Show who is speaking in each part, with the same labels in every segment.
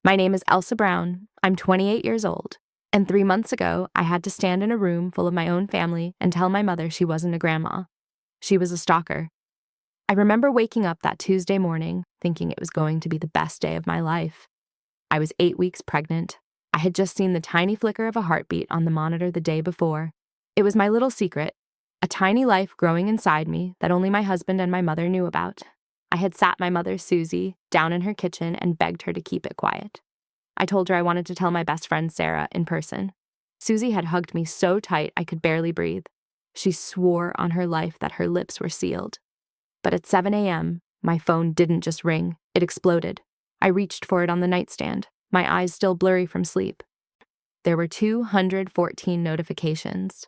Speaker 1: My name is Elsa Brown. I'm 28 years old. And 3 months ago, I had to stand in a room full of my own family and tell my mother she wasn't a grandma. She was a stalker. I remember waking up that Tuesday morning, thinking it was going to be the best day of my life. I was 8 weeks pregnant. I had just seen the tiny flicker of a heartbeat on the monitor the day before. It was my little secret, a tiny life growing inside me that only my husband and my mother knew about. I had sat my mother, Susie, down in her kitchen and begged her to keep it quiet. I told her I wanted to tell my best friend, Sarah, in person. Susie had hugged me so tight I could barely breathe. She swore on her life that her lips were sealed. But at 7 a.m., my phone didn't just ring, it exploded. I reached for it on the nightstand, my eyes still blurry from sleep. There were 214 notifications.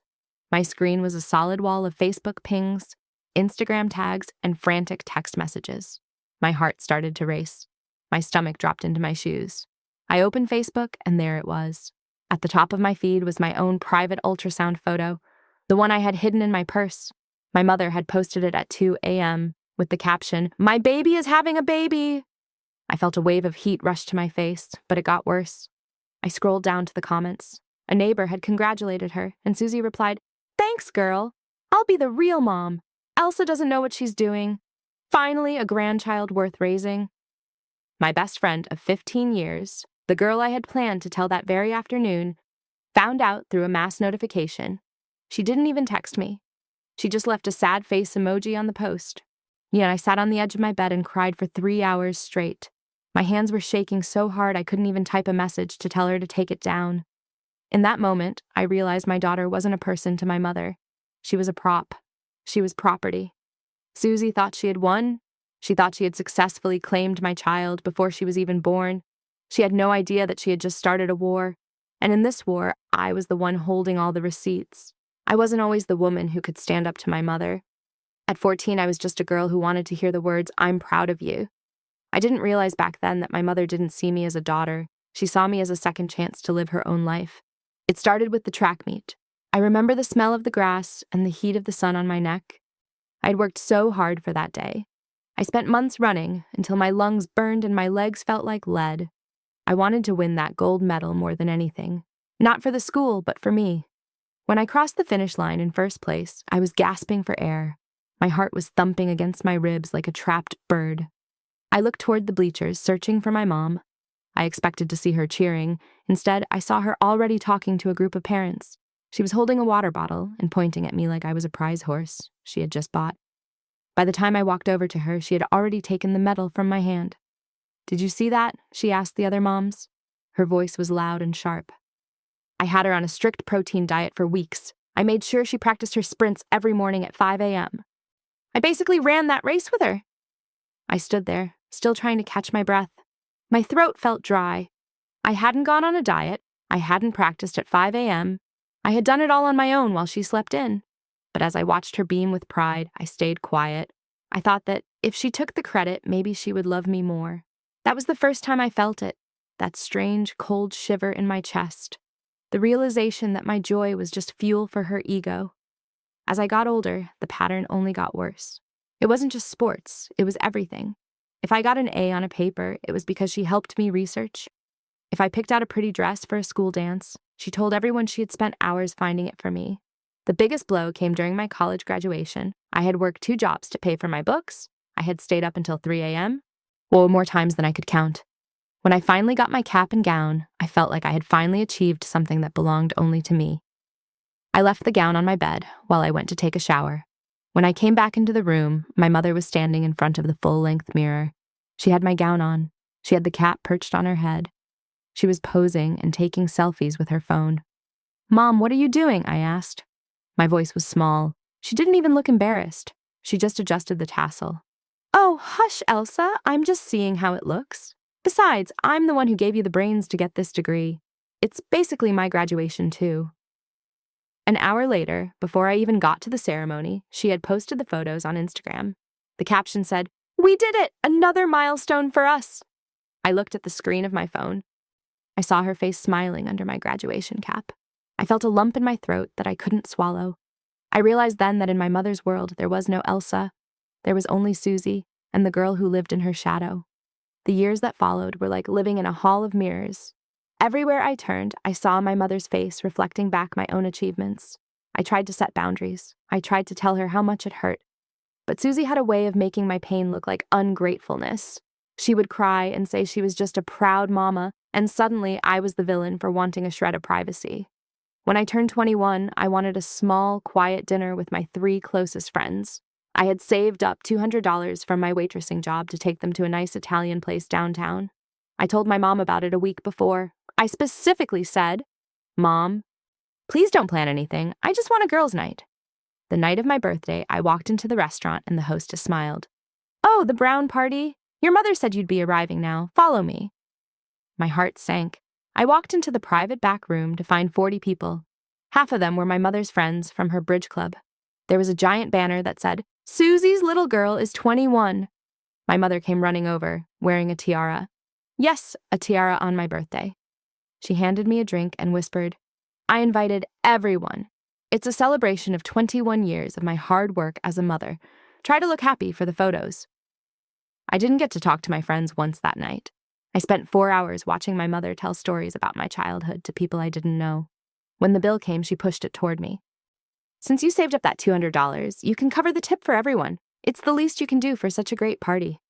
Speaker 1: My screen was a solid wall of Facebook pings, Instagram tags, and frantic text messages. My heart started to race. My stomach dropped into my shoes. I opened Facebook, and there it was. At the top of my feed was my own private ultrasound photo, the one I had hidden in my purse. My mother had posted it at 2 a.m. with the caption, "My baby is having a baby." I felt a wave of heat rush to my face, but it got worse. I scrolled down to the comments. A neighbor had congratulated her, and Susie replied, "Thanks, girl. I'll be the real mom. Elsa doesn't know what she's doing. Finally, a grandchild worth raising." My best friend of 15 years, the girl I had planned to tell that very afternoon, found out through a mass notification. She didn't even text me. She just left a sad face emoji on the post. Yet I sat on the edge of my bed and cried for 3 hours straight. My hands were shaking so hard I couldn't even type a message to tell her to take it down. In that moment, I realized my daughter wasn't a person to my mother. She was a prop. She was property. Susie thought she had won. She thought she had successfully claimed my child before she was even born. She had no idea that she had just started a war. And in this war, I was the one holding all the receipts. I wasn't always the woman who could stand up to my mother. At 14, I was just a girl who wanted to hear the words, "I'm proud of you." I didn't realize back then that my mother didn't see me as a daughter. She saw me as a second chance to live her own life. It started with the track meet. I remember the smell of the grass and the heat of the sun on my neck. I'd worked so hard for that day. I spent months running until my lungs burned and my legs felt like lead. I wanted to win that gold medal more than anything. Not for the school, but for me. When I crossed the finish line in first place, I was gasping for air. My heart was thumping against my ribs like a trapped bird. I looked toward the bleachers, searching for my mom. I expected to see her cheering. Instead, I saw her already talking to a group of parents. She was holding a water bottle and pointing at me like I was a prize horse she had just bought. By the time I walked over to her, she had already taken the medal from my hand. "Did you see that?" she asked the other moms. Her voice was loud and sharp. "I had her on a strict protein diet for weeks. I made sure she practiced her sprints every morning at 5 a.m. I basically ran that race with her." I stood there, still trying to catch my breath. My throat felt dry. I hadn't gone on a diet. I hadn't practiced at 5 a.m. I had done it all on my own while she slept in. But as I watched her beam with pride, I stayed quiet. I thought that if she took the credit, maybe she would love me more. That was the first time I felt it, that strange, cold shiver in my chest. The realization that my joy was just fuel for her ego. As I got older, the pattern only got worse. It wasn't just sports, it was everything. If I got an A on a paper, it was because she helped me research. If I picked out a pretty dress for a school dance, she told everyone she had spent hours finding it for me. The biggest blow came during my college graduation. I had worked 2 jobs to pay for my books. I had stayed up until 3 a.m., well, more times than I could count. When I finally got my cap and gown, I felt like I had finally achieved something that belonged only to me. I left the gown on my bed while I went to take a shower. When I came back into the room, my mother was standing in front of the full-length mirror. She had my gown on. She had the cap perched on her head. She was posing and taking selfies with her phone. "Mom, what are you doing?" I asked. My voice was small. She didn't even look embarrassed. She just adjusted the tassel. "Oh, hush, Elsa. I'm just seeing how it looks. Besides, I'm the one who gave you the brains to get this degree. It's basically my graduation, too." An hour later, before I even got to the ceremony, she had posted the photos on Instagram. The caption said, "We did it! Another milestone for us!" I looked at the screen of my phone. I saw her face smiling under my graduation cap. I felt a lump in my throat that I couldn't swallow. I realized then that in my mother's world there was no Elsa. There was only Susie and the girl who lived in her shadow. The years that followed were like living in a hall of mirrors. Everywhere I turned, I saw my mother's face reflecting back my own achievements. I tried to set boundaries. I tried to tell her how much it hurt. But Susie had a way of making my pain look like ungratefulness. She would cry and say she was just a proud mama, and suddenly I was the villain for wanting a shred of privacy. When I turned 21, I wanted a small, quiet dinner with my 3 closest friends. I had saved up $200 from my waitressing job to take them to a nice Italian place downtown. I told my mom about it a week before. I specifically said, "Mom, please don't plan anything. I just want a girls' night." The night of my birthday, I walked into the restaurant and the hostess smiled. "Oh, the Brown party? Your mother said you'd be arriving now. Follow me." My heart sank. I walked into the private back room to find 40 people. Half of them were my mother's friends from her bridge club. There was a giant banner that said, "Susie's little girl is 21. My mother came running over, wearing a tiara. Yes, a tiara on my birthday. She handed me a drink and whispered, "I invited everyone. It's a celebration of 21 years of my hard work as a mother. Try to look happy for the photos." I didn't get to talk to my friends once that night. I spent 4 hours watching my mother tell stories about my childhood to people I didn't know. When the bill came, she pushed it toward me. "Since you saved up that $200, you can cover the tip for everyone. It's the least you can do for such a great party."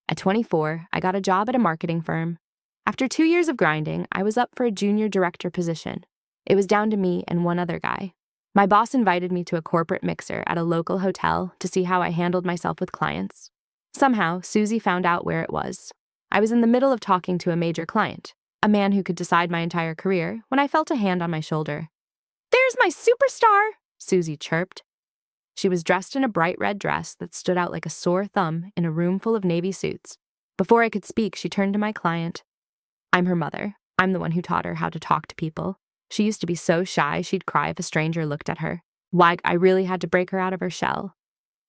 Speaker 1: At 24, I got a job at a marketing firm. After 2 years of grinding, I was up for a junior director position. It was down to me and one other guy. My boss invited me to a corporate mixer at a local hotel to see how I handled myself with clients. Somehow, Susie found out where it was. I was in the middle of talking to a major client, a man who could decide my entire career, when I felt a hand on my shoulder. "There's my superstar," Susie chirped. She was dressed in a bright red dress that stood out like a sore thumb in a room full of navy suits. Before I could speak, she turned to my client. "I'm her mother. I'm the one who taught her how to talk to people. She used to be so shy she'd cry if a stranger looked at her. Why, I really had to break her out of her shell."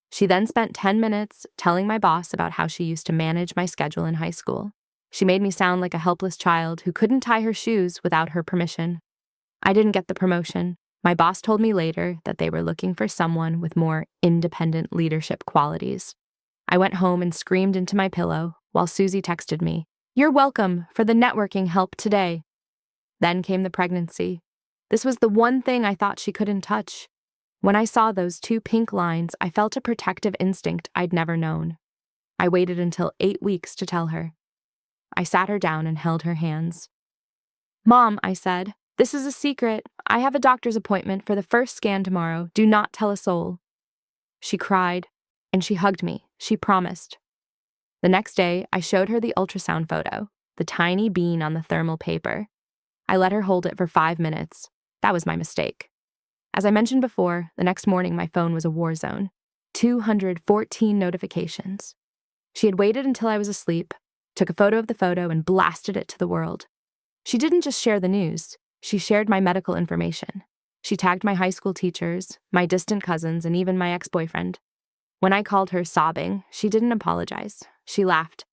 Speaker 1: She then spent 10 minutes telling my boss about how she used to manage my schedule in high school. She made me sound like a helpless child who couldn't tie her shoes without her permission. I didn't get the promotion. My boss told me later that they were looking for someone with more independent leadership qualities. I went home and screamed into my pillow while Susie texted me, "You're welcome for the networking help today." Then came the pregnancy. This was the one thing I thought she couldn't touch. When I saw those 2 pink lines, I felt a protective instinct I'd never known. I waited until 8 weeks to tell her. I sat her down and held her hands. "Mom," I said, "this is a secret. I have a doctor's appointment for the first scan tomorrow. Do not tell a soul." She cried, and she hugged me. She promised. The next day, I showed her the ultrasound photo, the tiny bean on the thermal paper. I let her hold it for 5 minutes. That was my mistake. As I mentioned before, the next morning my phone was a war zone. 214 notifications. She had waited until I was asleep, took a photo of the photo, and blasted it to the world. She didn't just share the news. She shared my medical information. She tagged my high school teachers, my distant cousins, and even my ex-boyfriend. When I called her sobbing, she didn't apologize. She laughed.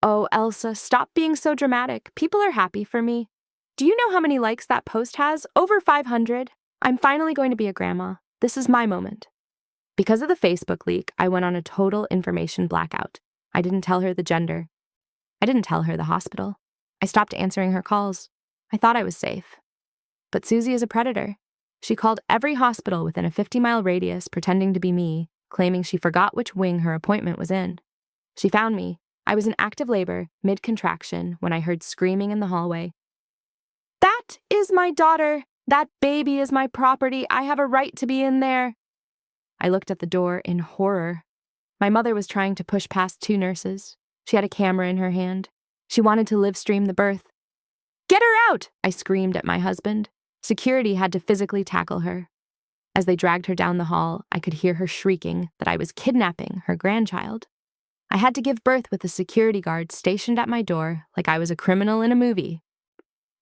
Speaker 1: "Oh, Elsa, stop being so dramatic. People are happy for me. Do you know how many likes that post has? Over 500. I'm finally going to be a grandma. This is my moment." Because of the Facebook leak, I went on a total information blackout. I didn't tell her the gender. I didn't tell her the hospital. I stopped answering her calls. I thought I was safe. But Susie is a predator. She called every hospital within a 50-mile radius pretending to be me, claiming she forgot which wing her appointment was in. She found me. I was in active labor, mid-contraction, when I heard screaming in the hallway. "That is my daughter! That baby is my property! I have a right to be in there!" I looked at the door in horror. My mother was trying to push past 2 nurses. She had a camera in her hand. She wanted to live stream the birth. "Get her out!" I screamed at my husband. Security had to physically tackle her. As they dragged her down the hall, I could hear her shrieking that I was kidnapping her grandchild. I had to give birth with a security guard stationed at my door like I was a criminal in a movie.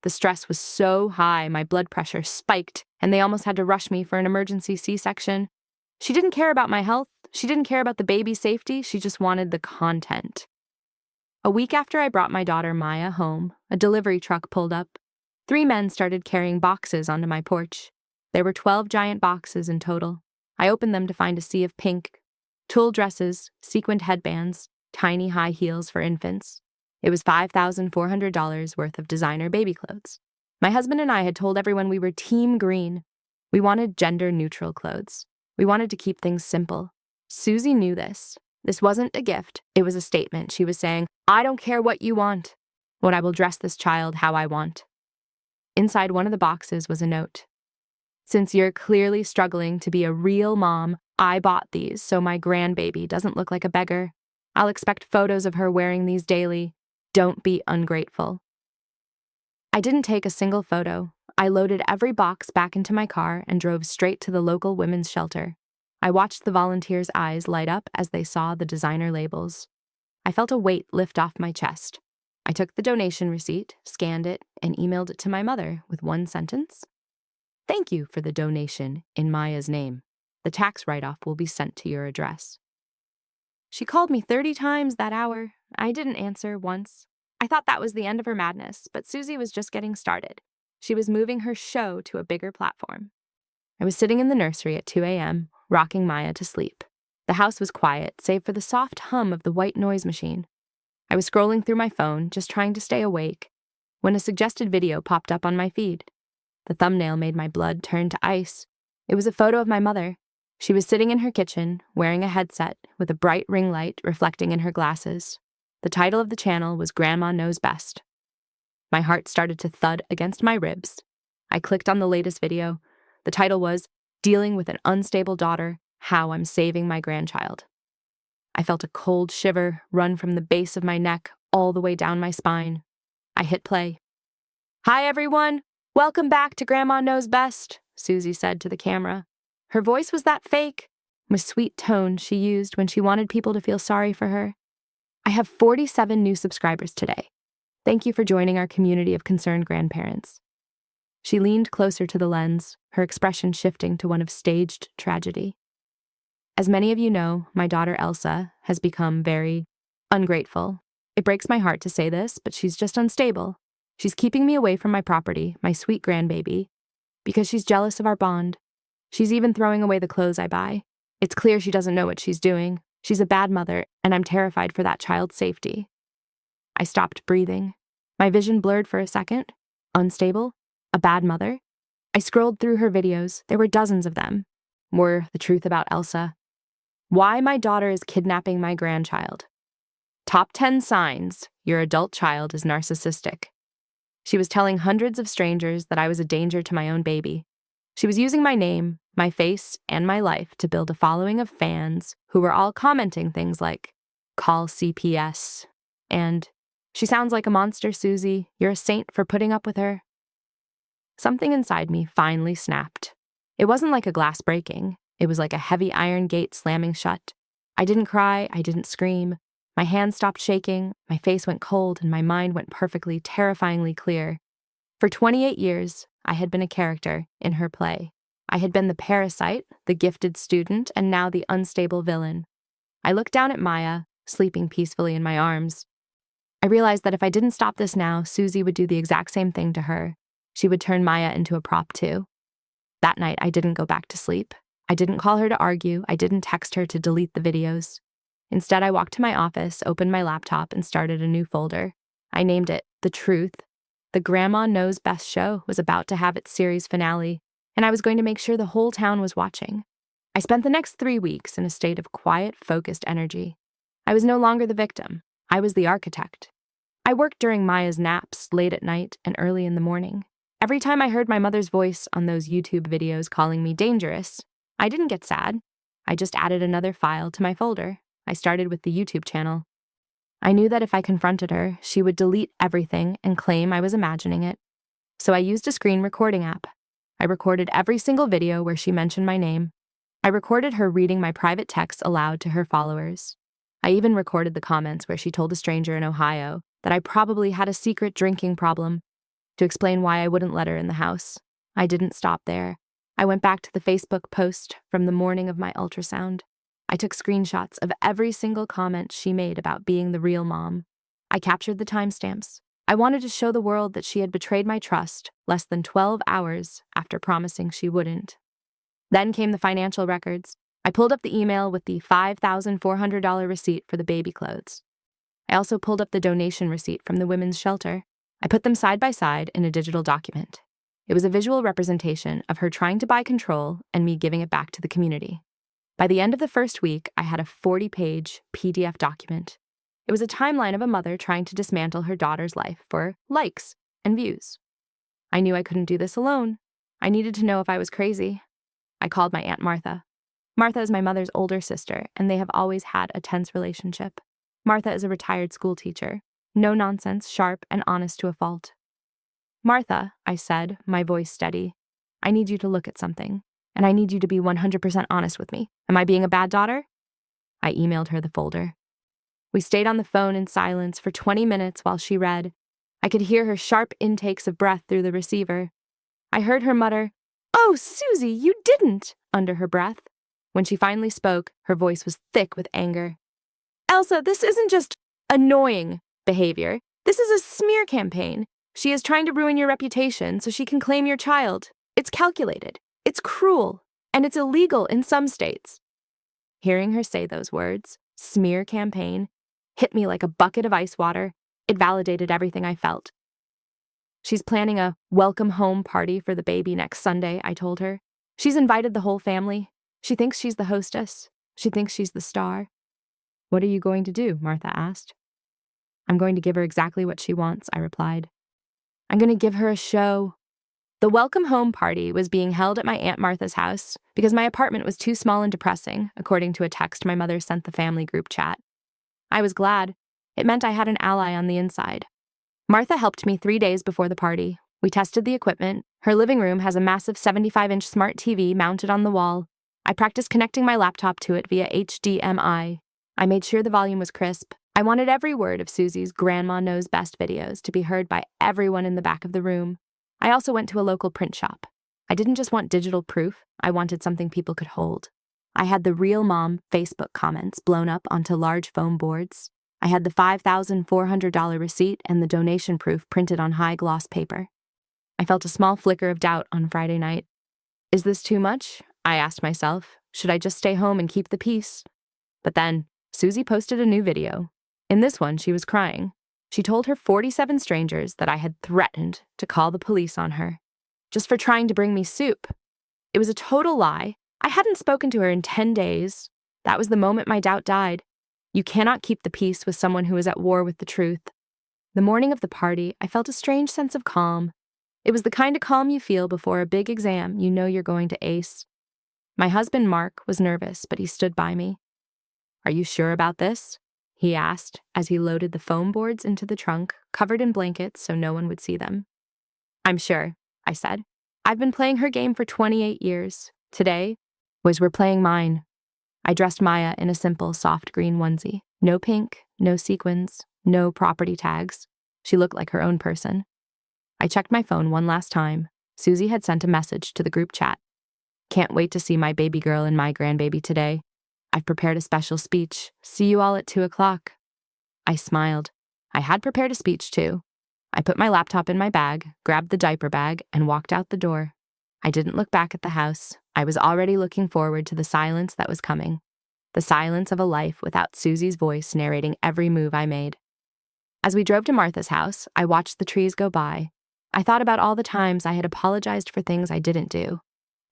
Speaker 1: The stress was so high, my blood pressure spiked, and they almost had to rush me for an emergency C-section. She didn't care about my health. She didn't care about the baby's safety. She just wanted the content. A week after I brought my daughter Maya home, a delivery truck pulled up. 3 men started carrying boxes onto my porch. There were 12 giant boxes in total. I opened them to find a sea of pink, tulle dresses, sequined headbands, tiny high heels for infants. It was $5,400 worth of designer baby clothes. My husband and I had told everyone we were team green. We wanted gender-neutral clothes. We wanted to keep things simple. Susie knew this. This wasn't a gift. It was a statement. She was saying, I don't care what you want, but I will dress this child how I want. Inside one of the boxes was a note. Since you're clearly struggling to be a real mom, I bought these so my grandbaby doesn't look like a beggar. I'll expect photos of her wearing these daily. Don't be ungrateful. I didn't take a single photo. I loaded every box back into my car and drove straight to the local women's shelter. I watched the volunteers' eyes light up as they saw the designer labels. I felt a weight lift off my chest. I took the donation receipt, scanned it, and emailed it to my mother with one sentence. Thank you for the donation in Maya's name. The tax write-off will be sent to your address. She called me 30 times that hour. I didn't answer once. I thought that was the end of her madness, but Susie was just getting started. She was moving her show to a bigger platform. I was sitting in the nursery at 2 a.m., rocking Maya to sleep. The house was quiet, save for the soft hum of the white noise machine. I was scrolling through my phone, just trying to stay awake, when a suggested video popped up on my feed. The thumbnail made my blood turn to ice. It was a photo of my mother. She was sitting in her kitchen, wearing a headset with a bright ring light reflecting in her glasses. The title of the channel was Grandma Knows Best. My heart started to thud against my ribs. I clicked on the latest video. The title was Dealing with an Unstable Daughter, How I'm Saving My Grandchild. I felt a cold shiver run from the base of my neck all the way down my spine. I hit play. Hi, everyone. Welcome back to Grandma Knows Best, Susie said to the camera. Her voice was that fake, with sweet tone she used when she wanted people to feel sorry for her. I have 47 new subscribers today. Thank you for joining our community of concerned grandparents. She leaned closer to the lens, her expression shifting to one of staged tragedy. As many of you know, my daughter Elsa has become very ungrateful. It breaks my heart to say this, but she's just unstable. She's keeping me away from my property, my sweet grandbaby, because she's jealous of our bond. She's even throwing away the clothes I buy. It's clear she doesn't know what she's doing. She's a bad mother, and I'm terrified for that child's safety. I stopped breathing. My vision blurred for a second. Unstable? A bad mother? I scrolled through her videos. There were dozens of them. More the truth about Elsa. Why my daughter is kidnapping my grandchild. Top 10 signs your adult child is narcissistic. She was telling hundreds of strangers that I was a danger to my own baby. She was using my name, my face, and my life to build a following of fans who were all commenting things like, call CPS, and she sounds like a monster, Susie. You're a saint for putting up with her. Something inside me finally snapped. It wasn't like a glass breaking. It was like a heavy iron gate slamming shut. I didn't cry. I didn't scream. My hands stopped shaking. My face went cold, and my mind went perfectly, terrifyingly clear. For 28 years, I had been a character in her play. I had been the parasite, the gifted student, and now the unstable villain. I looked down at Maya, sleeping peacefully in my arms. I realized that if I didn't stop this now, Susie would do the exact same thing to her. She would turn Maya into a prop too. That night, I didn't go back to sleep. I didn't call her to argue. I didn't text her to delete the videos. Instead, I walked to my office, opened my laptop, and started a new folder. I named it The Truth. The Grandma Knows Best show was about to have its series finale, and I was going to make sure the whole town was watching. I spent the next 3 weeks in a state of quiet, focused energy. I was no longer the victim. I was the architect. I worked during Maya's naps, late at night and early in the morning. Every time I heard my mother's voice on those YouTube videos calling me dangerous, I didn't get sad. I just added another file to my folder. I started with the YouTube channel. I knew that if I confronted her, she would delete everything and claim I was imagining it. So I used a screen recording app. I recorded every single video where she mentioned my name. I recorded her reading my private texts aloud to her followers. I even recorded the comments where she told a stranger in Ohio that I probably had a secret drinking problem to explain why I wouldn't let her in the house. I didn't stop there. I went back to the Facebook post from the morning of my ultrasound. I took screenshots of every single comment she made about being the real mom. I captured the timestamps. I wanted to show the world that she had betrayed my trust less than 12 hours after promising she wouldn't. Then came the financial records. I pulled up the email with the $5,400 receipt for the baby clothes. I also pulled up the donation receipt from the women's shelter. I put them side by side in a digital document. It was a visual representation of her trying to buy control and me giving it back to the community. By the end of the first week, I had a 40-page PDF document. It was a timeline of a mother trying to dismantle her daughter's life for likes and views. I knew I couldn't do this alone. I needed to know if I was crazy. I called my Aunt Martha. Martha is my mother's older sister, and they have always had a tense relationship. Martha is a retired school teacher. No nonsense, sharp, and honest to a fault. Martha, I said, my voice steady, I need you to look at something, and I need you to be 100% honest with me. Am I being a bad daughter? I emailed her the folder. We stayed on the phone in silence for 20 minutes while she read. I could hear her sharp intakes of breath through the receiver. I heard her mutter, "Oh, Susie, you didn't," under her breath. When she finally spoke, her voice was thick with anger. "Elsa, this isn't just annoying behavior. This is a smear campaign. She is trying to ruin your reputation so she can claim your child. It's calculated, it's cruel, and it's illegal in some states." Hearing her say those words, smear campaign, hit me like a bucket of ice water. It validated everything I felt. "She's planning a welcome home party for the baby next Sunday," I told her. "She's invited the whole family. She thinks she's the hostess. She thinks she's the star." "What are you going to do?" Martha asked. "I'm going to give her exactly what she wants," I replied. "I'm going to give her a show." The welcome home party was being held at my Aunt Martha's house because my apartment was too small and depressing, according to a text my mother sent the family group chat. I was glad. It meant I had an ally on the inside. Martha helped me 3 days before the party. We tested the equipment. Her living room has a massive 75-inch smart TV mounted on the wall. I practiced connecting my laptop to it via HDMI. I made sure the volume was crisp. I wanted every word of Susie's Grandma Knows Best videos to be heard by everyone in the back of the room. I also went to a local print shop. I didn't just want digital proof, I wanted something people could hold. I had the Real Mom Facebook comments blown up onto large foam boards. I had the $5,400 receipt and the donation proof printed on high-gloss paper. I felt a small flicker of doubt on Friday night. Is this too much? I asked myself. Should I just stay home and keep the peace? But then, Susie posted a new video. In this one, she was crying. She told her 47 strangers that I had threatened to call the police on her, just for trying to bring me soup. It was a total lie. I hadn't spoken to her in 10 days. That was the moment my doubt died. You cannot keep the peace with someone who is at war with the truth. The morning of the party, I felt a strange sense of calm. It was the kind of calm you feel before a big exam you know you're going to ace. My husband, Mark, was nervous, but he stood by me. "Are you sure about this?" he asked as he loaded the foam boards into the trunk, covered in blankets so no one would see them. "I'm sure," I said. "I've been playing her game for 28 years. Today we're playing mine." I dressed Maya in a simple, soft green onesie. No pink, no sequins, no property tags. She looked like her own person. I checked my phone one last time. Susie had sent a message to the group chat. "Can't wait to see my baby girl and my grandbaby today. I've prepared a special speech. See you all at 2:00. I smiled. I had prepared a speech too. I put my laptop in my bag, grabbed the diaper bag, and walked out the door. I didn't look back at the house. I was already looking forward to the silence that was coming. The silence of a life without Susie's voice narrating every move I made. As we drove to Martha's house, I watched the trees go by. I thought about all the times I had apologized for things I didn't do.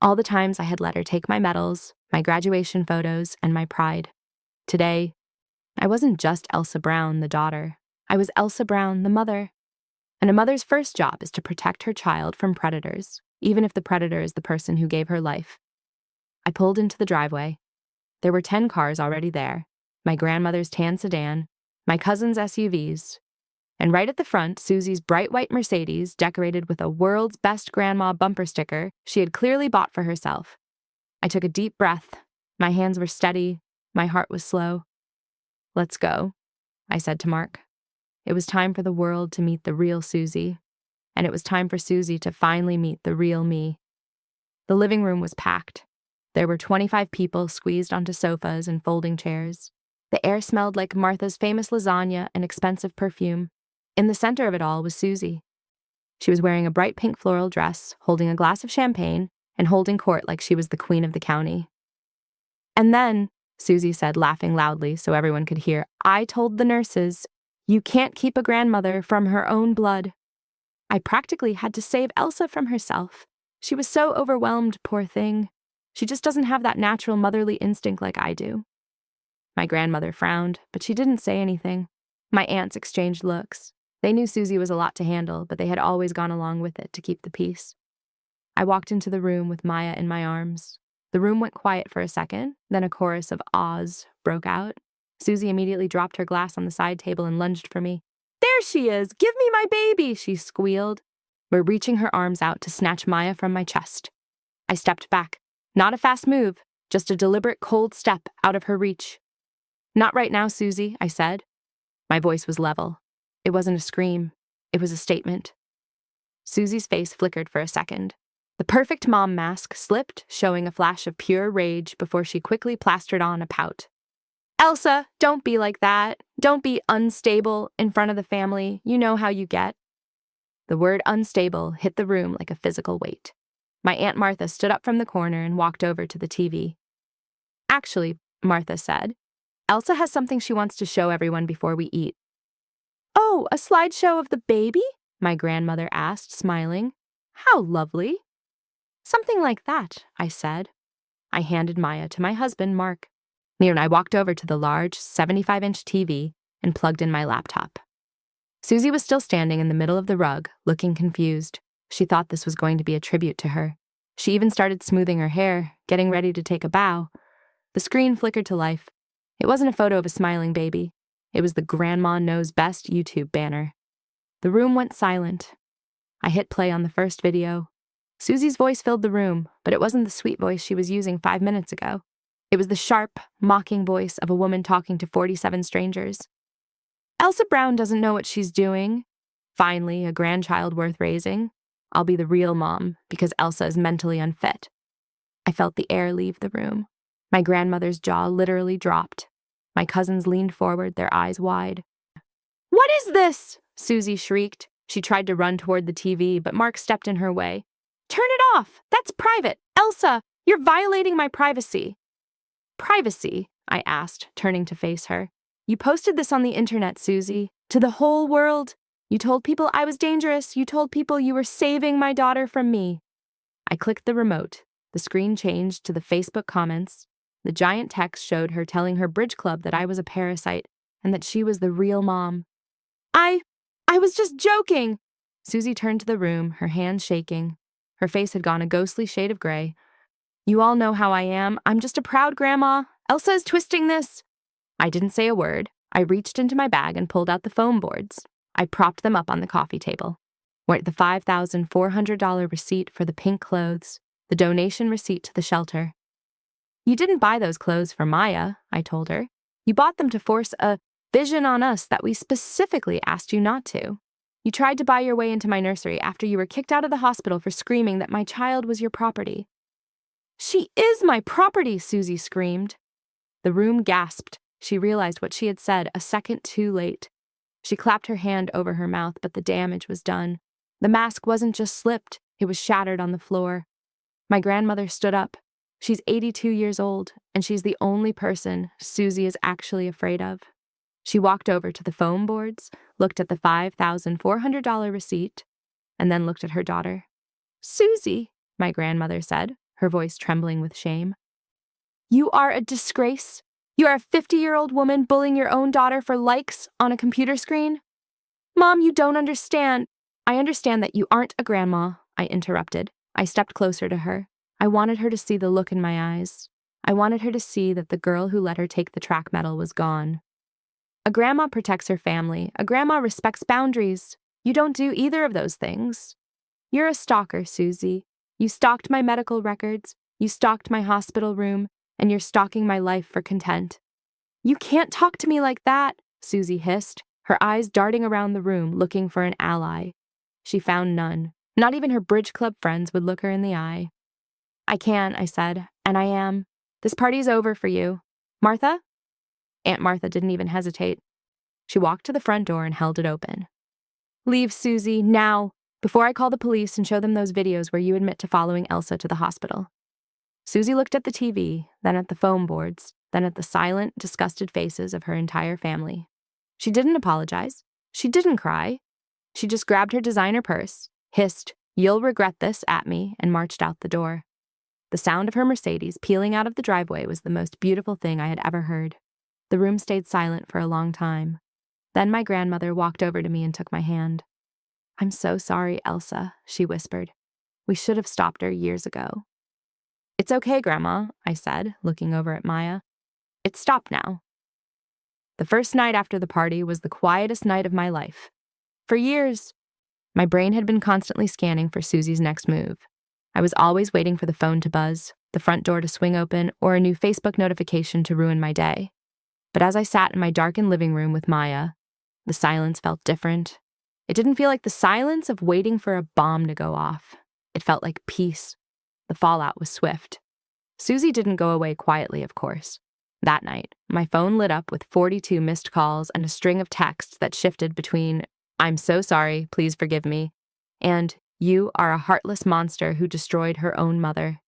Speaker 1: All the times I had let her take my medals, my graduation photos, and my pride. Today, I wasn't just Elsa Brown, the daughter. I was Elsa Brown, the mother. And a mother's first job is to protect her child from predators, even if the predator is the person who gave her life. I pulled into the driveway. There were 10 cars already there, my grandmother's tan sedan, my cousin's SUVs, and right at the front, Susie's bright white Mercedes decorated with a World's Best Grandma bumper sticker she had clearly bought for herself. I took a deep breath. My hands were steady. My heart was slow. "Let's go," I said to Mark. It was time for the world to meet the real Susie, and it was time for Susie to finally meet the real me. The living room was packed. There were 25 people squeezed onto sofas and folding chairs. The air smelled like Martha's famous lasagna and expensive perfume. In the center of it all was Susie. She was wearing a bright pink floral dress, holding a glass of champagne, and holding court like she was the queen of the county. And then, Susie said, laughing loudly so everyone could hear, I told the nurses, you can't keep a grandmother from her own blood. I practically had to save Elsa from herself. She was so overwhelmed, poor thing. She just doesn't have that natural motherly instinct like I do. My grandmother frowned, but she didn't say anything. My aunts exchanged looks. They knew Susie was a lot to handle, but they had always gone along with it to keep the peace. I walked into the room with Maya in my arms. The room went quiet for a second, then a chorus of ahs broke out. Susie immediately dropped her glass on the side table and lunged for me. There she is! Give me my baby! She squealed, reaching her arms out to snatch Maya from my chest. I stepped back. Not a fast move, just a deliberate cold step out of her reach. Not right now, Susie, I said. My voice was level. It wasn't a scream. It was a statement. Susie's face flickered for a second. The perfect mom mask slipped, showing a flash of pure rage before she quickly plastered on a pout. Elsa, don't be like that. Don't be unstable in front of the family. You know how you get. The word unstable hit the room like a physical weight. My Aunt Martha stood up from the corner and walked over to the TV. Actually, Martha said, Elsa has something she wants to show everyone before we eat. Oh, a slideshow of the baby? My grandmother asked, smiling. How lovely. Something like that, I said. I handed Maya to my husband, Mark. Near and I walked over to the large 75-inch TV and plugged in my laptop. Susie was still standing in the middle of the rug, looking confused. She thought this was going to be a tribute to her. She even started smoothing her hair, getting ready to take a bow. The screen flickered to life. It wasn't a photo of a smiling baby. It was the Grandma Knows Best YouTube banner. The room went silent. I hit play on the first video. Susie's voice filled the room, but it wasn't the sweet voice she was using 5 minutes ago. It was the sharp, mocking voice of a woman talking to 47 strangers. Elsa Brown doesn't know what she's doing. Finally, a grandchild worth raising. I'll be the real mom, because Elsa is mentally unfit. I felt the air leave the room. My grandmother's jaw literally dropped. My cousins leaned forward, their eyes wide. What is this? Susie shrieked. She tried to run toward the TV, but Mark stepped in her way. Turn it off! That's private! Elsa, you're violating my privacy. Privacy? I asked, turning to face her. You posted this on the internet, Susie. To the whole world. You told people I was dangerous. You told people you were saving my daughter from me. I clicked the remote. The screen changed to the Facebook comments. The giant text showed her telling her bridge club that I was a parasite and that she was the real mom. I was just joking. Susie turned to the room, her hands shaking. Her face had gone a ghostly shade of gray. You all know how I am. I'm just a proud grandma. Elsa is twisting this. I didn't say a word. I reached into my bag and pulled out the foam boards. I propped them up on the coffee table. Where the $5,400 receipt for the pink clothes, the donation receipt to the shelter. You didn't buy those clothes for Maya, I told her. You bought them to force a vision on us that we specifically asked you not to. You tried to buy your way into my nursery after you were kicked out of the hospital for screaming that my child was your property. She is my property, Susie screamed. The room gasped. She realized what she had said a second too late. She clapped her hand over her mouth, but the damage was done. The mask wasn't just slipped, it was shattered on the floor. My grandmother stood up. She's 82 years old, and she's the only person Susie is actually afraid of. She walked over to the foam boards, looked at the $5,400 receipt, and then looked at her daughter. Susie, my grandmother said, her voice trembling with shame. You are a disgrace. You are a 50-year-old woman bullying your own daughter for likes on a computer screen. Mom, you don't understand. I understand that you aren't a grandma, I interrupted. I stepped closer to her. I wanted her to see the look in my eyes. I wanted her to see that the girl who let her take the track medal was gone. A grandma protects her family. A grandma respects boundaries. You don't do either of those things. You're a stalker, Susie. You stalked my medical records. You stalked my hospital room. And you're stalking my life for content. You can't talk to me like that, Susie hissed, her eyes darting around the room looking for an ally. She found none. Not even her bridge club friends would look her in the eye. I can, I said, and I am. This party's over for you. Martha? Aunt Martha didn't even hesitate. She walked to the front door and held it open. Leave, Susie, now, before I call the police and show them those videos where you admit to following Elsa to the hospital. Susie looked at the TV, then at the foam boards, then at the silent, disgusted faces of her entire family. She didn't apologize. She didn't cry. She just grabbed her designer purse, hissed, "You'll regret this," at me, and marched out the door. The sound of her Mercedes peeling out of the driveway was the most beautiful thing I had ever heard. The room stayed silent for a long time. Then my grandmother walked over to me and took my hand. "I'm so sorry, Elsa," she whispered. "We should have stopped her years ago." "It's okay, Grandma," I said, looking over at Maya. "It's stopped now." The first night after the party was the quietest night of my life. For years, my brain had been constantly scanning for Susie's next move. I was always waiting for the phone to buzz, the front door to swing open, or a new Facebook notification to ruin my day. But as I sat in my darkened living room with Maya, the silence felt different. It didn't feel like the silence of waiting for a bomb to go off. It felt like peace. The fallout was swift. Susie didn't go away quietly, of course. That night, my phone lit up with 42 missed calls and a string of texts that shifted between, "I'm so sorry, please forgive me," and "You are a heartless monster who destroyed her own mother."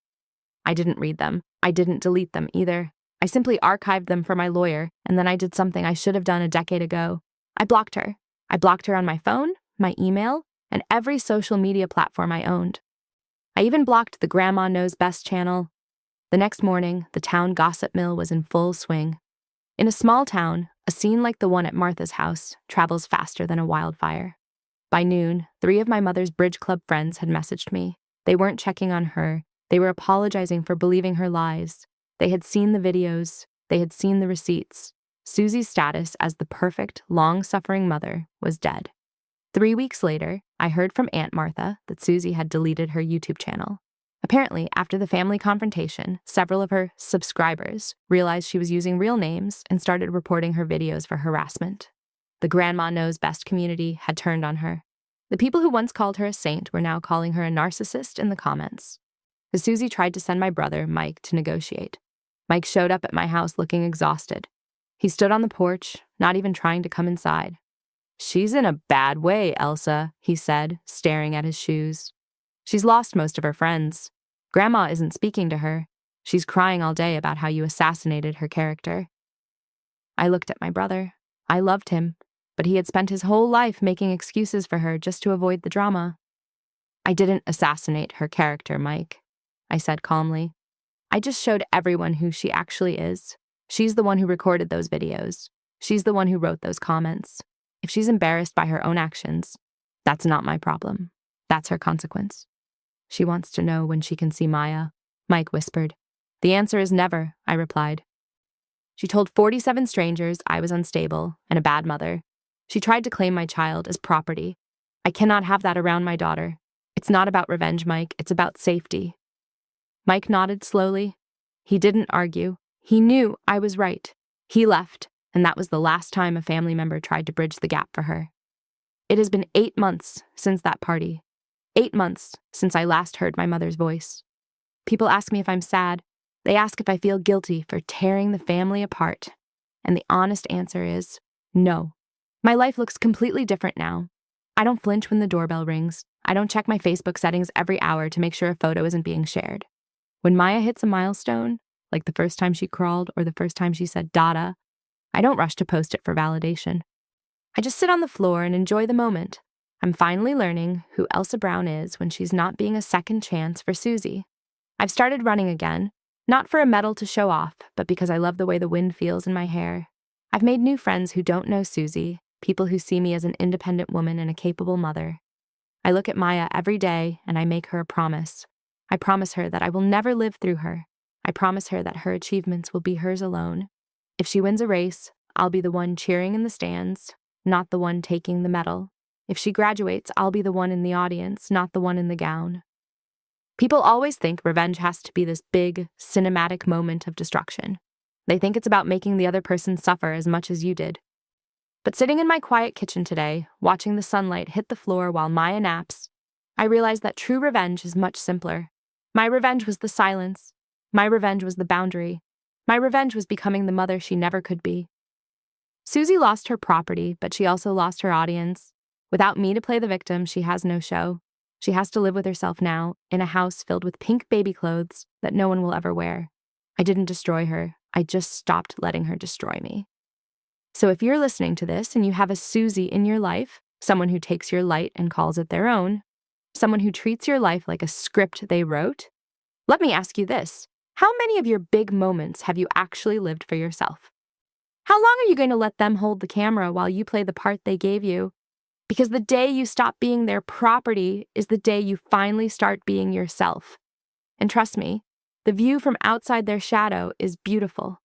Speaker 1: I didn't read them. I didn't delete them either. I simply archived them for my lawyer, and then I did something I should have done a decade ago. I blocked her. I blocked her on my phone, my email, and every social media platform I owned. I even blocked the Grandma Knows Best channel. The next morning, the town gossip mill was in full swing. In a small town, a scene like the one at Martha's house travels faster than a wildfire. By noon, 3 of my mother's bridge club friends had messaged me. They weren't checking on her. They were apologizing for believing her lies. They had seen the videos. They had seen the receipts. Susie's status as the perfect, long-suffering mother was dead. 3 weeks later, I heard from Aunt Martha that Susie had deleted her YouTube channel. Apparently, after the family confrontation, several of her subscribers realized she was using real names and started reporting her videos for harassment. The Grandma Knows Best community had turned on her. The people who once called her a saint were now calling her a narcissist in the comments. Susie tried to send my brother, Mike, to negotiate. Mike showed up at my house looking exhausted. He stood on the porch, not even trying to come inside. "She's in a bad way, Elsa," he said, staring at his shoes. "She's lost most of her friends. Grandma isn't speaking to her. She's crying all day about how you assassinated her character." I looked at my brother. I loved him, but he had spent his whole life making excuses for her just to avoid the drama. "I didn't assassinate her character, Mike," I said calmly. "I just showed everyone who she actually is. She's the one who recorded those videos. She's the one who wrote those comments. If she's embarrassed by her own actions, that's not my problem. That's her consequence. She wants to know when she can see Maya," Mike whispered. "The answer is never," I replied. "She told 47 strangers I was unstable and a bad mother. She tried to claim my child as property. I cannot have that around my daughter. It's not about revenge, Mike. It's about safety." Mike nodded slowly. He didn't argue. He knew I was right. He left, and that was the last time a family member tried to bridge the gap for her. It has been 8 months since that party. 8 months since I last heard my mother's voice. People ask me if I'm sad. They ask if I feel guilty for tearing the family apart. And the honest answer is no. My life looks completely different now. I don't flinch when the doorbell rings. I don't check my Facebook settings every hour to make sure a photo isn't being shared. When Maya hits a milestone, like the first time she crawled or the first time she said Dada, I don't rush to post it for validation. I just sit on the floor and enjoy the moment. I'm finally learning who Elsa Brown is when she's not being a second chance for Susie. I've started running again, not for a medal to show off, but because I love the way the wind feels in my hair. I've made new friends who don't know Susie, people who see me as an independent woman and a capable mother. I look at Maya every day and I make her a promise. I promise her that I will never live through her. I promise her that her achievements will be hers alone. If she wins a race, I'll be the one cheering in the stands, not the one taking the medal. If she graduates, I'll be the one in the audience, not the one in the gown. People always think revenge has to be this big, cinematic moment of destruction. They think it's about making the other person suffer as much as you did. But sitting in my quiet kitchen today, watching the sunlight hit the floor while Maya naps, I realized that true revenge is much simpler. My revenge was the silence. My revenge was the boundary. My revenge was becoming the mother she never could be. Susie lost her property, but she also lost her audience. Without me to play the victim, she has no show. She has to live with herself now in a house filled with pink baby clothes that no one will ever wear. I didn't destroy her. I just stopped letting her destroy me. So if you're listening to this and you have a Susie in your life, someone who takes your light and calls it their own, someone who treats your life like a script they wrote, let me ask you this. How many of your big moments have you actually lived for yourself? How long are you going to let them hold the camera while you play the part they gave you? Because the day you stop being their property is the day you finally start being yourself. And trust me, the view from outside their shadow is beautiful.